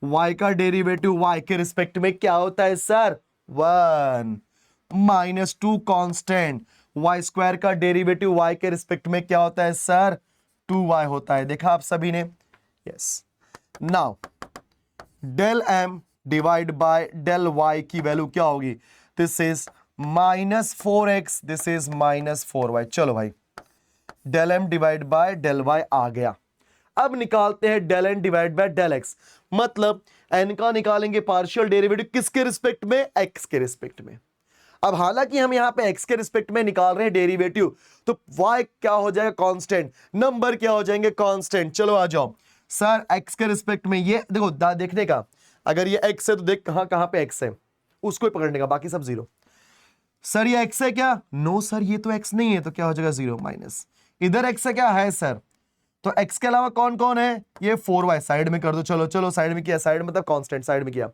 y का डेरिवेटिव y के रिस्पेक्ट में क्या होता है sir, 1 minus 2 constant. y square का डेरिवेटिव y के रिस्पेक्ट में क्या होता है सर, 2y होता है। देखा आप सभी ने, yes. Now del m divide by del y की वैल्यू क्या होगी, this is minus 4x, this is minus 4y। चलो भाई, del m divide by del y आ गया। अब निकालते हैं del n divide by del x, मतलब n का निकालेंगे पार्शियल डेरिवेटिव किसके रिस्पेक्ट में, x के रिस्पेक्ट में। अब हालांकि हम यहां पे x के रिस्पेक्ट में निकाल रहे हैं डेरिवेटिव, तो y क्या हो जाएगा, कांस्टेंट, नंबर क्या हो जाएंगे, कांस्टेंट। चलो आ जाओ सर, x के रिस्पेक्ट में ये देखो, देखने का, अगर ये x है तो देख कहां कहां पे x है, उसको ही पकड़ने का, बाकी सब 0। सर ये x है क्या, नो सर ये तो x नहीं है, तो क्या हो जाएगा 0 माइनस, इधर x है क्या, है सर, तो x के अलावा कौन कौन है, ये 4y, साइड में कर दो। चलो चलो साइड में किया, साइड मतलब कांस्टेंट, साइड में किया,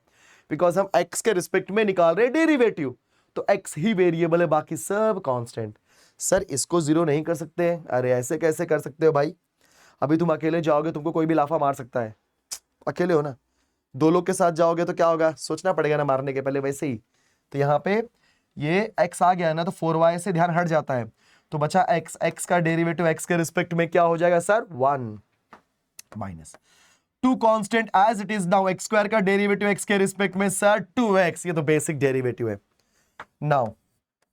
बिकॉज हम x के रिस्पेक्ट में निकाल रहे हैं डेरिवेटिव, तो x ही वेरिएबल है, बाकी सब कांस्टेंट। सर इसको 0 नहीं कर सकते, अरे ऐसे कैसे कर सकते हो भाई, अभी तुम अकेले जाओगे तुमको कोई भी लाफा मार सकता है, अकेले हो ना, 2 लोग के साथ जाओगे तो क्या होगा, सोचना पड़ेगा ना मारने के पहले, वैसे ही। तो यहाँ पे ये x आ गया ना, तो 4y से ध्यान हट जाता है, तो बचा x का डेरिवेटिव x के रिस्पेक्ट में क्या हो जाएगा sir, 1 minus 2 constant as it is. Now x square का डेरिवेटिव x के रिस्पेक्ट में सर 2x, ये तो बेसिक डेरिवेटिव है। Now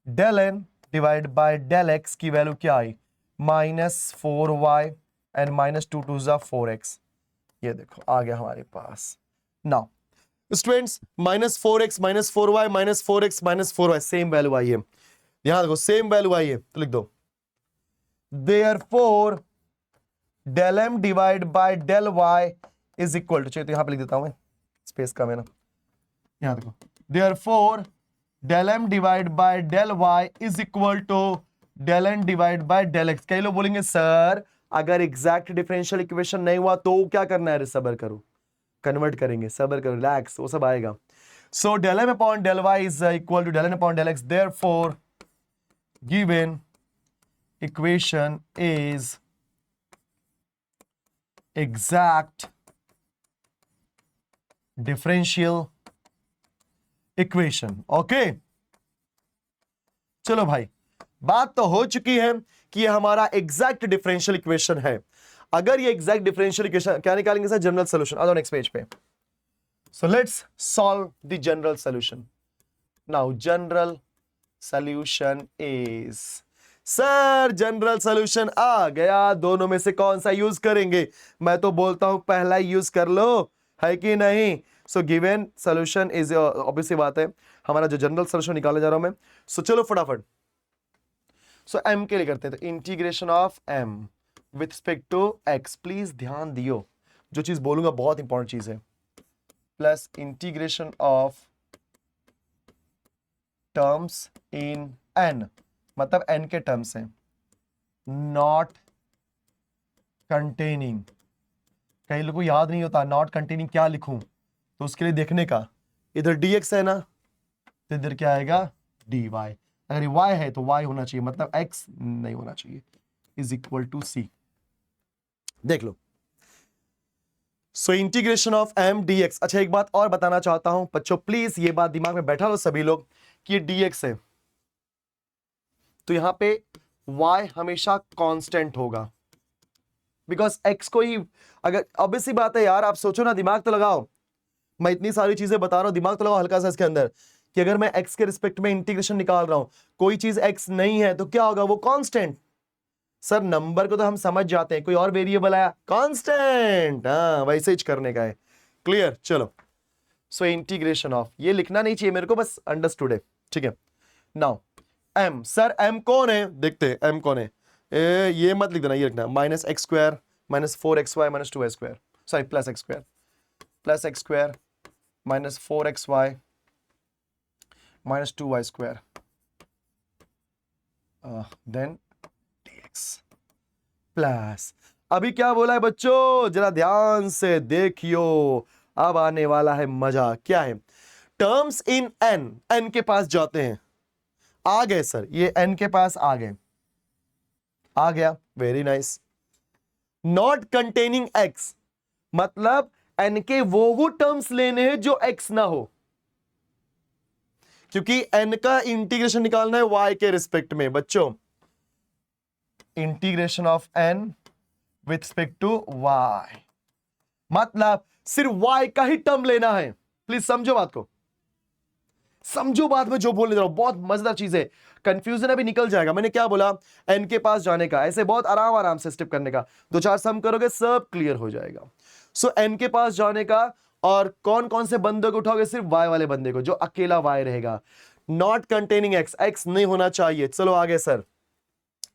del n divide by del x की वैल्यू क्या आई, माइनस 4y एंड माइनस 2 2 जा 4x, ये देखो आ गया हमारे पास। Now students minus 4x minus 4y minus 4x minus 4y same value आई है, यहां देखो सेम वैल्यू आई है, तो लिख दो therefore del m divide by del y is equal to, चलिए तो यहां पे लिख देता हूं मैं, स्पेस कम है ना, यहां देखो therefore del m divide by del y is equal to del n divide by del x। कई लोग बोलेंगे सर अगर एग्जैक्ट डिफरेंशियल इक्वेशन नहीं हुआ तो क्या करना है, अरे सबर करो, कन्वर्ट करेंगे, सबर करो, रिलैक्स, वो सब आएगा। So del m upon del y is equal to del n upon del x, therefore given equation is exact differential equation. Okay, चलो भाई, बात तो हो चुकी है कि ये हमारा एग्जैक्ट डिफरेंशियल इक्वेशन है। अगर ये एग्जैक्ट डिफरेंशियल इक्वेशन, क्या निकालेंगे सर? General solution. आ जाओ नेक्स्ट पेज पे। So let's solve the general solution. Now general solution is, sir general solution आ गया, दोनों में से कौन सा यूज करेंगे? मैं तो बोलता हूं पहला यूज कर लो, है कि नहीं? So given solution is, obviously बात है, हमारा जो जनरल सॉल्यूशन निकालने जा रहा हूं मैं। सो चलो फटाफट, सो एम के लिए करते हैं, तो integration of M with respect to X. Please ध्यान दियो, जो चीज बोलूंगा बहुत इंपॉर्टेंट चीज है। Plus integration of terms in N, मतलब एन के टर्म्स हैं, नॉट कंटेनिंग। कई लोगों को याद नहीं होता नॉट कंटेनिंग क्या लिखूं, तो उसके लिए देखने का, इधर dx है ना, तो इधर क्या आएगा? dy। अगर ये y है तो y होना चाहिए, मतलब x नहीं होना चाहिए, इज इक्वल टू c। देख लो, so integration of m dx। अच्छा, एक बात और बताना चाहता हूं बच्चों, प्लीज ये बात दिमाग में बैठा लो सभी लोग, कि ये dx है तो यहां पे y हमेशा कांस्टेंट होगा, बिकॉज x को ही, अगर ऑब्वियसली बात है यार, आप सोचो ना, दिमाग तो लगाओ, मैं इतनी सारी चीजें बता रहा हूं, दिमाग तो लगाओ हल्का सा इसके अंदर, कि अगर मैं x के रिस्पेक्ट में इंटीग्रेशन निकाल रहा हूं, कोई चीज x नहीं है तो क्या होगा? वो कांस्टेंट। सर नंबर को तो हम समझ जाते हैं, कोई और वेरिएबल आया कांस्टेंट, हाँ वैसे ही करने का है। क्लियर? चलो, सो इंटीग्रेशन ऑफ, ये लिखना नहीं चाहिए मेरे को, बस अंडरस्टूड है, ठीक है। नाउ m, सर m कौन है? देखते हैं m कौन है। ये मत लिख देना, ये लिखना minus X square minus 4xy minus 2y square, sorry plus X square, plus X square minus 4xy minus 2y square, then dx plus, अभी क्या बोला है बच्चों? जरा ध्यान से देखियो, अब आने वाला है मजा। क्या है? टर्म्स इन n, n के पास जाते हैं, आ गए सर, ये n के पास आ गए, आ गया, very nice. Not containing x, मतलब n के वो टर्म्स लेने हैं जो x ना हो, क्योंकि n का इंटीग्रेशन निकालना है y के रिस्पेक्ट में बच्चों। Integration of n with respect to y, मतलब सिर्फ y का ही टर्म लेना है। प्लीज समझो बात को, समझो बात में जो बोलने जा रहा हूं, बहुत मजेदार चीज है, कंफ्यूजन अभी निकल जाएगा। मैंने क्या बोला? n के पास जाने का, ऐसे बहुत आराम आराम से स्टेप करने का, 2-4 सम करोगे सब क्लियर हो जाएगा। सो n के पास जाने का, और कौन कौन से बंदे को उठाओगे? सिर्फ y वाले बंदे को, जो अकेला y रहेगा। नॉट कंटेनिंग x, x नहीं होना चाहिए। चलो आगे सर,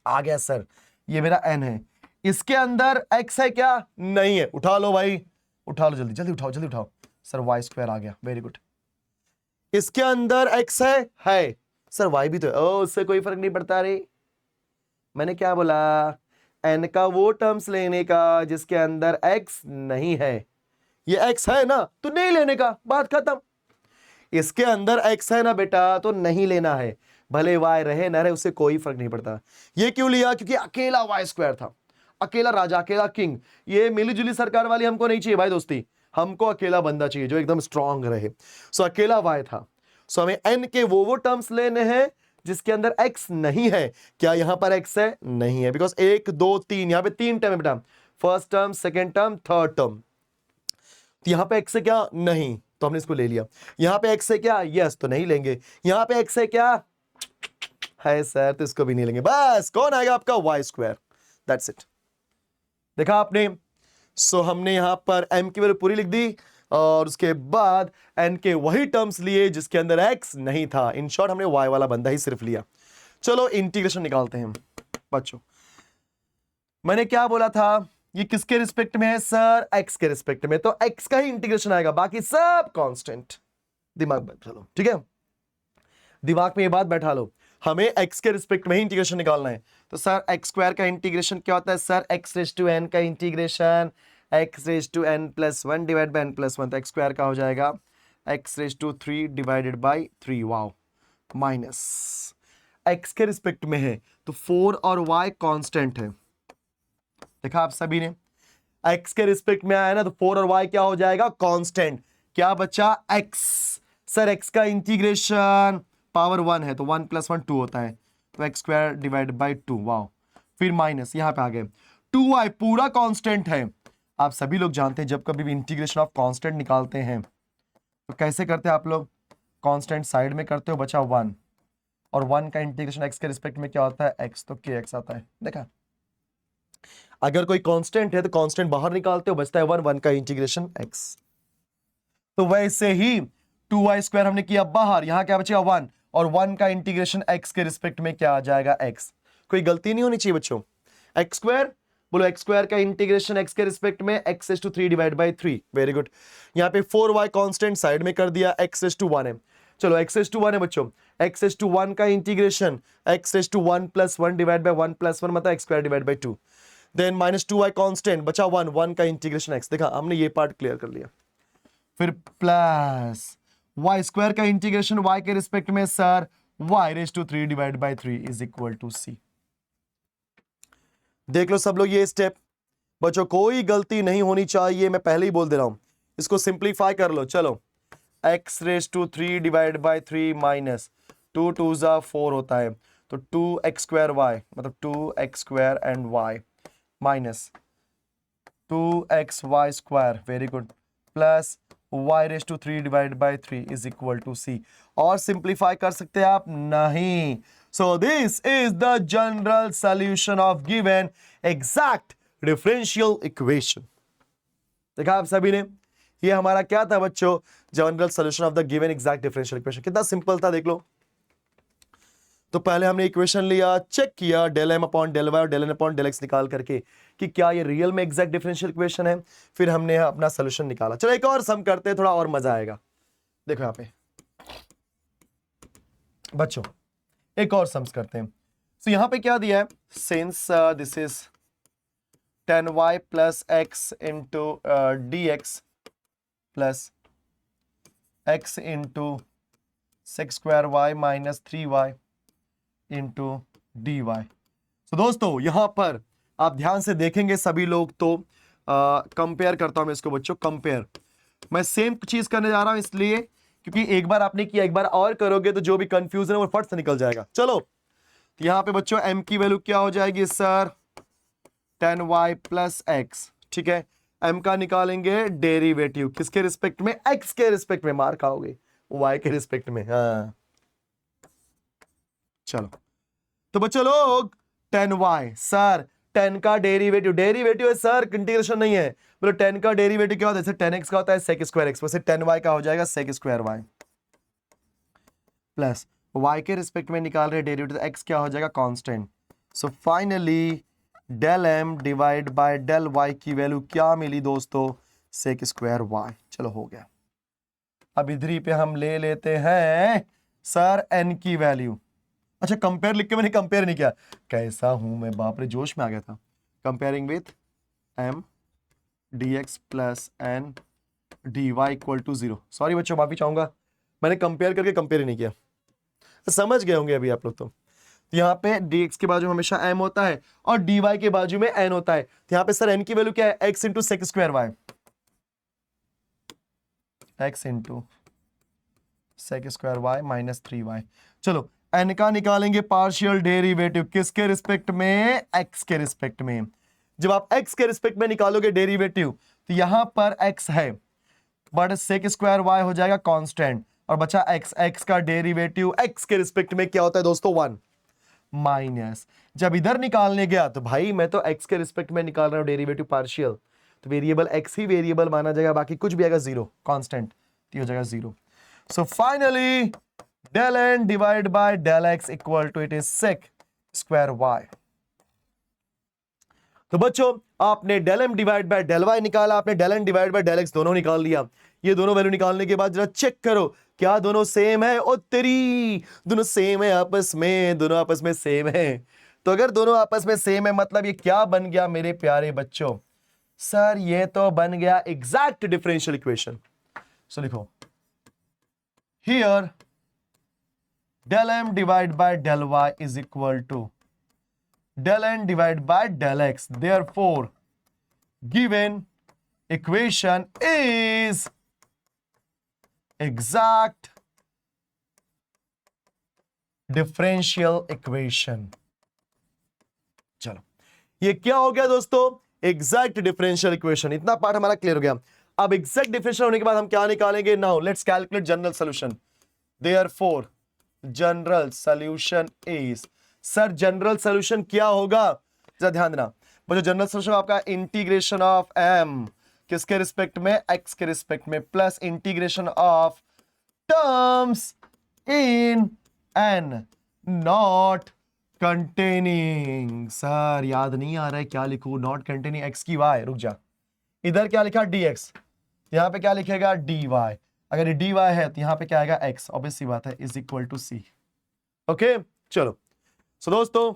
आ गया सर, ये मेरा n है, इसके अंदर x है क्या? नहीं है, उठा लो भाई, उठा लो, जल्दी जल्दी उठाओ, जल्दी उठाओ। सर y स्क्वायर आ गया, वेरी गुड। इसके अंदर x है सर, y भी तो है, उससे कोई फर्क नहीं पड़ता रे। मैंने क्या बोला? n का वो टर्म्स लेने का जिसके अंदर x नहीं है। ये x है ना, तो नहीं लेने का, बात खत्म। इसके अंदर x है ना बेटा, तो नहीं लेना है, भले y रहे ना रहे, उससे कोई फर्क नहीं पड़ता। ये क्यों लिया? क्योंकि अकेला y स्क्वायर था, अकेला राजा, अकेला किंग। ये मिलीजुली सरकार वाली हमको नहीं चाहिए भाई दोस्ती, हमको अकेला बंदा चाहिए जो एकदम स्ट्रांग रहे। सो अकेला y था, सो हमें n के वो टर्म्स लेने हैं जिसके अंदर x नहीं है। क्या यहां पर x है? नहीं है, बिकॉज 1 2 3, यहां पे 3 टर्म है बेटा, first term, second term, third term. यहां पे x है क्या? नहीं, तो हमने इसको ले लिया। यहां पे x है क्या? यस, तो नहीं लेंगे। यहां पे x है क्या? है सर, तो इसको भी नहीं लेंगे। बस कौन आएगा आपका? y square, that's it. देखा आपने? सो हमने यहां पर m की वैल्यू पूरी लिख दी, और उसके बाद n के वही टर्म्स लिए जिसके अंदर x नहीं था। इन शॉर्ट हमने y वाला बंदा ही सिर्फ लिया। चलो इंटीग्रेशन निकालते हैं बच्चों। मैंने क्या बोला था? ये किसके रिस्पेक्ट में है सर? x के रिस्पेक्ट में, तो x का ही इंटीग्रेशन आएगा, बाकी सब कांस्टेंट। दिमाग बैठा लो, ठीक है, दिमाग में ये बात बैठा लो, हमें x के रिस्पेक्ट में ही इंटीग्रेशन निकालना है। तो सर x स्क्वायर का इंटीग्रेशन क्या होता है? Sir x raise to n का integration x raise to n plus 1 divide by n plus 1, तो x स्क्वायर का हो जाएगा x raise to 3 divided by 3, wow, minus x के रिस्पेक्ट में है तो 4 और y कांस्टेंट है। देखा आप सभी ने? x के रिस्पेक्ट में आया ना, तो 4 और y क्या हो जाएगा, कांस्टेंट। क्या बचा, x। सर x का इंटीग्रेशन पावर 1 है, तो 1 + 1 2 होता है, तो x² डिवाइड बाई 2। वाओ, फिर माइनस यहां पे आ गए, 2y पूरा कांस्टेंट है। आप सभी लोग जानते हैं जब कभी भी इंटीग्रेशन ऑफ कांस्टेंट निकालते हैं तो कैसे करते हैं आप लोग, कांस्टेंट साइड में करते हो, बचा 1, और 1 का इंटीग्रेशन x के रिस्पेक्ट में क्या होता है, x, तो kx आता है। देखा, अगर कोई कांस्टेंट है तो कांस्टेंट बाहर निकालते हो, बचता है 1, 1 का इंटीग्रेशन x। तो वैसे ही 2y² हमने किया बाहर, यहां क्या बचेगा 1, और 1 का इंटीग्रेशन x के रिस्पेक्ट में क्या आ जाएगा, x। कोई गलती नहीं होनी चाहिए बच्चों, x², बोलो x² का इंटीग्रेशन x के रिस्पेक्ट में x⁻³ divide by 3। Very good. यहां पे 4y कांस्टेंट साइड में कर दिया, x⁻1 है। चलो x⁻1 है बच्चों, x⁻1 का इंटीग्रेशन x⁻1 + 1 डिवाइड बाई 1 + 1 मतलब x² divide by 2। Then -2y constant, बचा 1, 1 का इंटीग्रेशन x। देखा, हमने ये पार्ट क्लियर कर लिया। फिर प्लस y² का इंटीग्रेशन y के रिस्पेक्ट में sir y⁻³ divide by 3 is equal to c। देख लो सब लोग ये स्टेप, बच्चों कोई गलती नहीं होनी चाहिए, मैं पहले ही बोल दे रहा हूं। इसको सिंप्लीफाई कर लो, चलो x⁻³ डिवाइड बाई 3 माइनस 2 2 ज़ा 4 होता है, तो 2x²y मतलब 2x² and y minus 2xy², very good, plus y⁻³ divide by 3 is equal to c। और सिंप्लीफाई कर सकते हैं आप, नहीं। So this is the general solution of given exact differential equation। देखा आप सभी ने, ये हमारा क्या था बच्चों, general solution of the given exact differential equation. कितना सिंपल था देख लो। तो पहले हमने इक्वेशन लिया, चेक किया ∂m/∂y और ∂n/∂x निकाल करके कि क्या ये रियल में एग्जैक्ट डिफरेंशियल इक्वेशन है। फिर हमने अपना सॉल्यूशन निकाला। चलो एक और सम करते हैं, थोड़ा और मजा आएगा। देखो यहां पे बच्चों एक और सम्स करते हैं। तो यहां पे क्या दिया है, since this is 10y + x into dx plus x into sec² minus 3y into dy। तो दोस्तों यहां पर आप ध्यान से देखेंगे सभी लोग, तो कंपेयर करता हूं मैं इसको बच्चों, कंपेयर। मैं सेम चीज करने जा रहा हूं इसलिए क्योंकि एक बार आपने किया, एक बार और करोगे तो जो भी कंफ्यूजन है वो फट से निकल जाएगा। चलो तो यहां पे बच्चों m की वैल्यू क्या हो जाएगी सर, 10y + x, ठीक है। m का निकालेंगे डेरिवेटिव, किसके रिस्पेक्ट में, x के रिस्पेक्ट में, मार खाओगे y के रिस्पेक्ट में। हाँ चलो तो बच्चों लोग 10y सर 10 का डेरिवेटिव, डेरिवेटिव है सर, इंटीग्रेशन नहीं है। बोलो 10 का डेरिवेटिव क्या होता है, जैसे 10x का होता है sec² x, वैसे 10y का हो जाएगा sec² y प्लस y के रिस्पेक्ट में निकाल रहे डेरिवेटिव, x क्या हो जाएगा, constant. So finally ∂m divide by ∂y की वैल्यू क्या मिली दोस्तों, sec² y। चलो हो गया। अब इधर ही पे हम ले लेते हैं सर n की वैल्यू। अच्छा कंपेयर लिख के मैंने कंपेयर नहीं किया, कैसा हूं मैं, बाप रे जोश में आ गया था। Comparing with m dx plus n dy equal to 0। Sorry बच्चों माफी चाहूंगा, मैंने कंपेयर करके कंपेयर नहीं किया। समझ गए होंगे अभी आप लोग। तो यहाँ पे dx के बाजू में हमेशा m होता है और dy के बाजू में n होता है। तो यहाँ पे सर n की वैल्यू क्या है, x into sec² y, x into sec² y minus 3y। चलो n का निकालेंगे पार्शियल डेरिवेटिव, किसके रिस्पेक्ट में, x के रिस्पेक्ट में। जब आप x के रिस्पेक्ट में निकालोगे डेरिवेटिव तो यहां पर x है बट sec² y हो जाएगा कांस्टेंट, और बचा x का डेरिवेटिव x के रिस्पेक्ट में क्या होता है दोस्तों, 1 माइनस। जब इधर निकालने गया तो भाई मैं तो x के रिस्पेक्ट में निकाल रहा हूं डेरिवेटिव पार्शियल, तो वेरिएबल x ही वेरिएबल माना जाएगा, बाकी कुछ भी आएगा 0 कांस्टेंट, तो हो जाएगा 0। So finally ∂n divide by ∂x equal to it is sec² y। तो बच्चों आपने ∂m डिवाइड बाय ∂y निकाला, आपने ∂n डिवाइड बाय ∂x दोनों निकाल लिया। ये दोनों वैल्यू निकालने के बाद जरा चेक करो क्या दोनों सेम है, ओ तेरी दोनों सेम है आपस में, दोनों आपस में सेम है। तो अगर दोनों आपस में सेम है मतलब ये क्या बन गया मेरे प्यारे बच्चों, सर ये तो बन गया एग्जैक्ट डिफरेंशियल इक्वेशन। सो लिखो here ∂m divide by ∂y is equal to ∂n divide by ∂x, therefore given equation is exact differential equation। चलो, ये क्या हो गया दोस्तों? Exact differential equation. इतना पार्ट हमारा क्लियर हो गया। अब एग्जैक्ट डिफरेंशियल होने के बाद हम क्या निकालेंगे? Now let's calculate general solution. Therefore general solution is, sir general solution क्या होगा? जरा ध्यान देना बच्चों, जनरल सॉल्यूशन आपका इंटीग्रेशन ऑफ m किसके रिस्पेक्ट में? x के रिस्पेक्ट में, plus integration of terms in n not containing. Sir याद नहीं आ रहा है क्या लिखूं? नॉट कंटेनिंग x की y। रुक जा, इधर क्या लिखा? dx, यहां पे क्या लिखेगा? dy। अगर ये dy है तो यहां पे क्या आएगा? x। ऑब्वियस सी बात है, is equal to c। Okay चलो, सो दोस्तों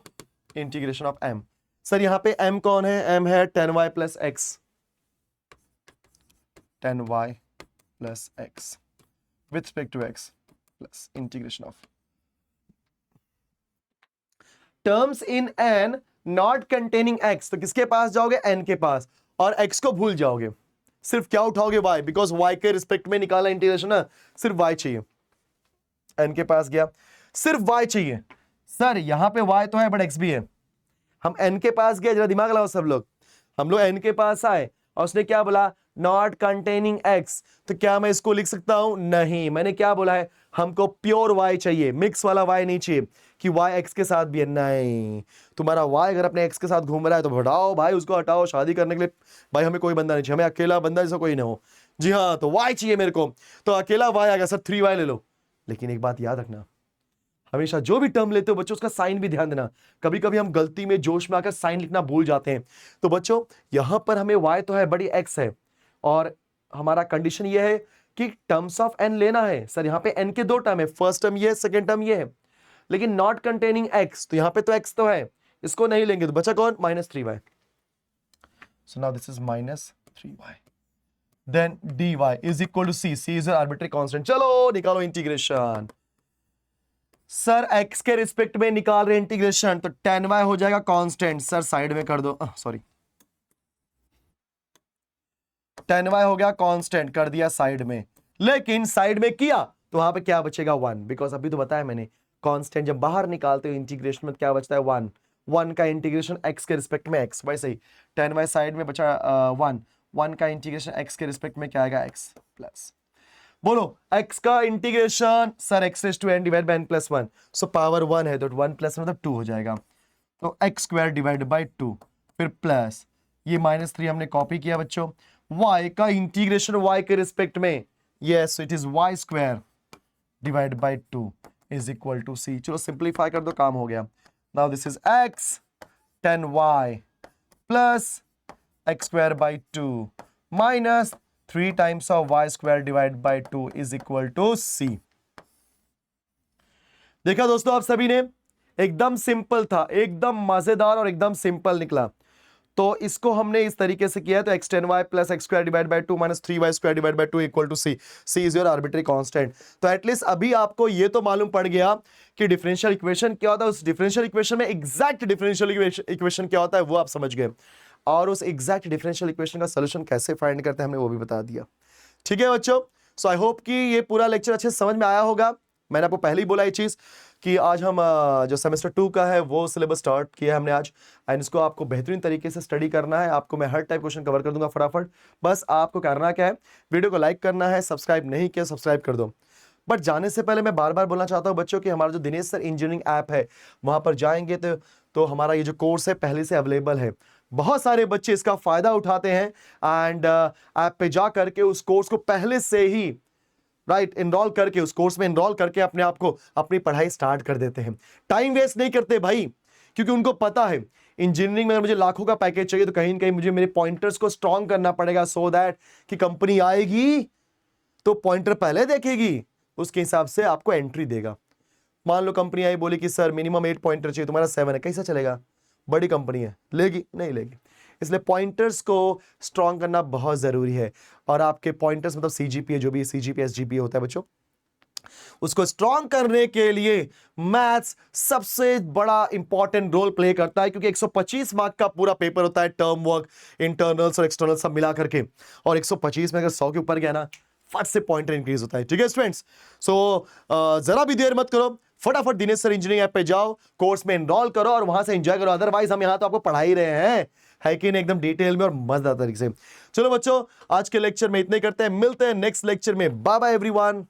इंटीग्रेशन ऑफ m। सर यहां पे m कौन है? m है 10y plus x, 10y plus x with respect to x plus integration of terms in n not containing x। तो किसके पास जाओगे? n के पास, और x को भूल जाओगे, सिर्फ क्या उठाओगे? y, बिकॉज y के रिस्पेक्ट में निकाला इंटीग्रेशन ना, सिर्फ y चाहिए। n के पास गया, सिर्फ y चाहिए। सर यहां पे y तो है बट x भी है। हम n के पास गए, जरा दिमाग लगाओ सब लोग। हम लोग n के पास आए और उसने क्या बोला? Not containing x। तो क्या मैं इसको लिख सकता हूं? नहीं। मैंने क्या बोला है? हमको प्योर y चाहिए, मिक्स वाला y नहीं चाहिए कि y x के साथ भी है। नहीं, तुम्हारा y अगर अपने x के साथ घूम रहा है तो हटाओ भाई, उसको हटाओ। शादी करने के लिए भाई हमें कोई बंदा नहीं चाहिए, हमें अकेला बंदा जैसा कोई ना हो। जी हाँ, तो y चाहिए मेरे को, तो अकेला y आ गया। सर 3y ले लो। लेकिन एक बात याद रखना, हमेशा जो भी टर्म लेते हो बच्चों उसका साइन भी ध्यान देना। कभी कभी हम गलती में जोश में आकर साइन लिखना भूल जाते हैं। तो बच्चों यहां पर हमें y तो है, बड़ी x है, और हमारा कंडीशन ये है कि टर्म्स ऑफ n लेना है। सर यहां पे n के दो टर्म है, फर्स्ट टर्म ये है, सेकेंड टर्म ये है, लेकिन नॉट कंटेनिंग x। तो यहां पे तो x तो है, इसको नहीं लेंगे, तो बचा कौन? -3y। So now this is -3y, then dy is equal to c। c is an arbitrary constant. चलो निकालो इंटीग्रेशन। सर x के रिस्पेक्ट में निकाल रहे इंटीग्रेशन, तो 10y हो जाएगा कांस्टेंट। सर साइड में कर दो, सॉरी 10y हो गया कांस्टेंट, कर दिया साइड में। लेकिन साइड में किया तो वहां पे क्या बचेगा? 1, बिकॉज अभी तो बताया मैंने कांस्टेंट जब बाहर निकालते हो इंटीग्रेशन में क्या बचता है? 1। 1 का इंटीग्रेशन x के रिस्पेक्ट में x, वैसे ही 10y साइड में बचा 1। 1 का इंटीग्रेशन x के रिस्पेक्ट में क्या आएगा? x प्लस, बोलो x का integration. Sir x raise to n divide by n plus 1, so power 1 है तो 1 प्लस मतलब 2 हो जाएगा। तो x स्क्वायर डिवाइड बाय 2, फिर प्लस ये -3 हमने कॉपी किया बच्चों। y का इंटीग्रेशन y के रिस्पेक्ट में, yes it is y square divide by 2 is equal to c। चलो सिंप्लीफाई कर दो, काम हो गया। Now this is x 10y plus x square by 2 minus 3 times of y square divide by 2 is equal to c। देखा दोस्तों आप सभी ने, एकदम सिंपल था, एकदम मजेदार और एकदम सिंपल निकला। तो इसको हमने इस तरीके से किया, तो x 10y plus x square divide by 2 minus 3y square divide by 2 equal to c। c is your arbitrary constant. तो एटलीस्ट अभी आपको ये तो मालूम पड़ गया कि डिफरेंशियल इक्वेशन क्या होता है, उस डिफरेंशियल इक्वेशन में एग्जैक्ट डिफरेंशियल इक्वेशन क्या होता है वो आप समझ गए, और उस एग्जैक्ट डिफरेंशियल इक्वेशन का सोल्यूशन कैसे फाइंड करते हैं हमने वो भी बता दिया। ठीक है बच्चों, सो आई होप कि ये पूरा लेक्चर अच्छे समझ में आया होगा। मैंने आपको पहले ही बोला ये चीज कि आज हम जो सेमेस्टर 2 का है वो सिलेबस स्टार्ट किया है हमने आज, एंड इसको आपको बेहतरीन तरीके से स्टडी करना है। आपको मैं हर टाइप क्वेश्चन कवर कर दूंगा फटाफट। बस आपको करना क्या है, वीडियो को लाइक करना है, सब्सक्राइब नहीं किया सब्सक्राइब कर दो। बट जाने से पहले मैं बार बार बोलना चाहता हूं बच्चों कि हमारा जो दिनेश सर इंजीनियरिंग ऐप है वहां पर जाएंगे तो हमारा ये जो कोर्स है पहले से अवेलेबल है। बहुत सारे बच्चे इसका फायदा उठाते हैं एंड ऐप पे जा करके उस कोर्स को पहले से ही एनरोल करके, उस कोर्स में एनरोल करके अपने आप को अपनी पढ़ाई स्टार्ट कर देते हैं। टाइम वेस्ट नहीं करते भाई, क्योंकि उनको पता है इंजीनियरिंग में अगर मुझे लाखों का पैकेज चाहिए तो कहीं ना कहीं मुझे मेरे पॉइंटर्स को स्ट्रॉन्ग करना पड़ेगा, सो दैट कि कंपनी आएगी तो पॉइंटर पहले देखेगी, उसके हिसाब से आपको एंट्री देगा। मान लो कंपनी आई बोली कि सर मिनिमम 8 पॉइंटर चाहिए, तुम्हारा 7 है, कैसा चलेगा? बड़ी कंपनी है, लेगी नहीं लेगी। इसलिए पॉइंटर्स को स्ट्रॉन्ग करना बहुत जरूरी है। और आपके पॉइंटर्स मतलब सीजीपीए, जो भी सीजीपीए एसजीपीए होता है बच्चों, उसको स्ट्रांग करने के लिए मैथ्स सबसे बड़ा इंपॉर्टेंट रोल प्ले करता है, क्योंकि 125 मार्क का पूरा पेपर होता है, टर्म वर्क, इंटरनल्स और एक्सटर्नल सब मिला करके, और 125 में अगर 100 के ऊपर गया ना, फट से पॉइंटर इंक्रीज होता है। ठीक है स्टूडेंट्स, सो जरा भी देर मत करो, फटाफट दिनेश सर इंजीनियरिंग ऐप पे जाओ, कोर्स में एनरोल करो और वहां से एंजॉय करो। अदरवाइज हम यहां तो आपको पढ़ा ही रहे हैं, है कि नहीं, एकदम डिटेल में और मजेदार तरीके से। चलो बच्चों, आज के लेक्चर में इतने करते हैं, मिलते हैं नेक्स्ट लेक्चर में। Bye bye everyone.